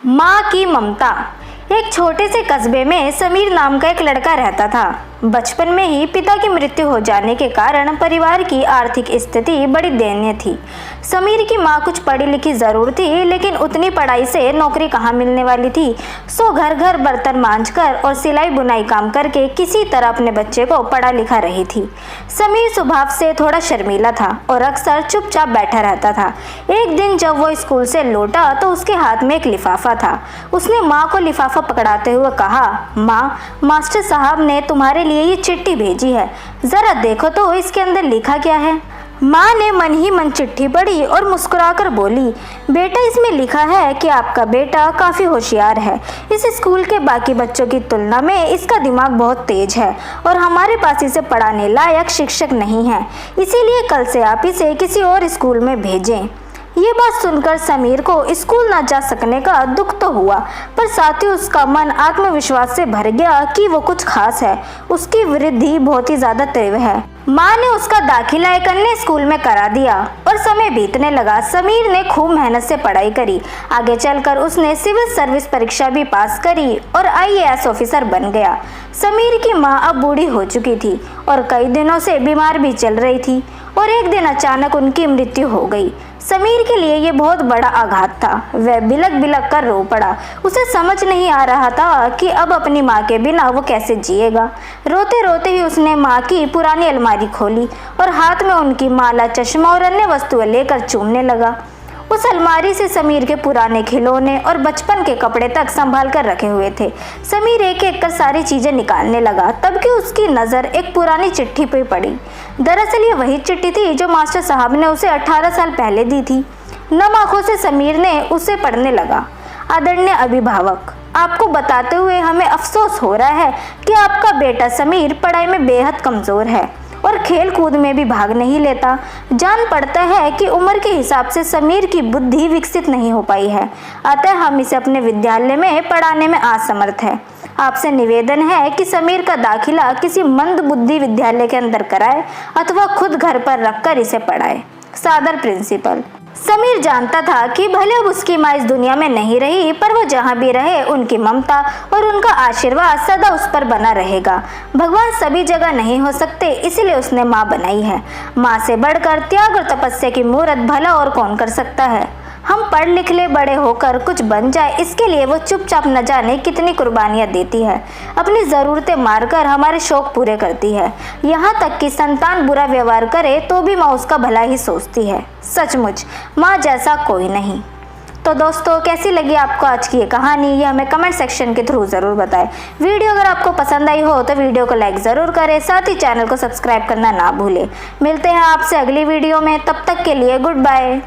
माँ की ममता। एक छोटे से कस्बे में समीर नाम का एक लड़का रहता था। बचपन में ही पिता की मृत्यु हो जाने के कारण परिवार की आर्थिक स्थिति बड़ी दयनीय थी। समीर की माँ कुछ पढ़ी लिखी जरूर थी, लेकिन उतनी पढ़ाई से नौकरी कहाँ मिलने वाली थी। सो घर घर बर्तन मांजकर और सिलाई बुनाई काम करके किसी तरह अपने बच्चे को पढ़ा लिखा रही थी। समीर स्वभाव से थोड़ा शर्मीला था और अक्सर चुपचाप बैठा रहता था। एक दिन जब वो स्कूल से लौटा तो उसके हाथ में एक लिफाफा था। उसने माँ को लिफाफा पकड़ाते हुए कहा, माँ, मास्टर साहब ने तुम्हारे लिए ये चिट्ठी भेजी है, जरा देखो तो इसके अंदर लिखा क्या है। माँ ने मन ही मन चिट्ठी पढ़ी और मुस्कुराकर बोली, बेटा, इसमें लिखा है कि आपका बेटा काफ़ी होशियार है। इस स्कूल के बाकी बच्चों की तुलना में इसका दिमाग बहुत तेज है और हमारे पास इसे पढ़ाने लायक शिक्षक नहीं है, इसीलिए कल से आप इसे किसी और स्कूल में भेजें। ये बात सुनकर समीर को स्कूल न जा सकने का दुख तो हुआ, पर साथ ही उसका मन आत्मविश्वास से भर गया कि वो कुछ खास है। उसकी वृद्धि बहुत ही ज्यादा तीव्र है। माँ ने उसका दाखिला एक अन्य स्कूल में करा दिया और समय बीतने लगा। समीर ने खूब मेहनत से पढ़ाई करी। आगे चलकर उसने सिविल सर्विस परीक्षा भी पास करी और IAS ऑफिसर बन गया। समीर की माँ अब बूढ़ी हो चुकी थी और कई दिनों से बीमार भी चल रही थी और एक दिन अचानक उनकी मृत्यु हो गई। समीर के लिए ये बहुत बड़ा आघात था। वह बिलक बिलक कर रो पड़ा। उसे समझ नहीं आ रहा था कि अब अपनी माँ के बिना वो कैसे जिएगा। रोते रोते ही उसने माँ की पुरानी अलमारी खोली और हाथ में उनकी माला, चश्मा और अन्य वस्तुएं लेकर चूमने लगा। उस अलमारी से समीर के पुराने खिलौने और बचपन के कपड़े तक संभाल कर रखे हुए थे। समीर एक एक कर सारी चीजें निकालने लगा, तब कि उसकी नज़र एक पुरानी चिट्ठी पर पड़ी। दरअसल ये वही चिट्ठी थी जो मास्टर साहब ने उसे 18 साल पहले दी थी। नम आंखों से समीर ने उसे पढ़ने लगा। आदरणीय अभिभावक, आपको बताते हुए हमें अफसोस हो रहा है कि आपका बेटा समीर पढ़ाई में बेहद कमज़ोर है और खेल कूद में भी भाग नहीं लेता। जान पड़ता है कि उम्र के हिसाब से समीर की बुद्धि विकसित नहीं हो पाई है, अतः हम इसे अपने विद्यालय में पढ़ाने में असमर्थ है। आपसे निवेदन है कि समीर का दाखिला किसी मंद बुद्धि विद्यालय के अंदर कराए अथवा खुद घर पर रखकर इसे पढ़ाए। सादर प्रिंसिपल। समीर जानता था कि भले अब उसकी माँ इस दुनिया में नहीं रही, पर वो जहाँ भी रहे उनकी ममता और उनका आशीर्वाद सदा उस पर बना रहेगा। भगवान सभी जगह नहीं हो सकते, इसलिए उसने माँ बनाई है। माँ से बढ़कर त्याग और तपस्या की मूर्त भला और कौन कर सकता है। हम पढ़ लिख ले, बड़े होकर कुछ बन जाए, इसके लिए वो चुपचाप न जाने कितनी कुर्बानियाँ देती है। अपनी ज़रूरतें मारकर हमारे शौक पूरे करती है। यहाँ तक कि संतान बुरा व्यवहार करे तो भी माँ उसका भला ही सोचती है। सचमुच माँ जैसा कोई नहीं। तो दोस्तों, कैसी लगी आपको आज की ये कहानी, ये हमें कमेंट सेक्शन के थ्रू ज़रूर बताएं। वीडियो अगर आपको पसंद आई हो तो वीडियो को लाइक ज़रूर करें, साथ ही चैनल को सब्सक्राइब करना ना भूलें। मिलते हैं आपसे अगली वीडियो में, तब तक के लिए गुड बाय।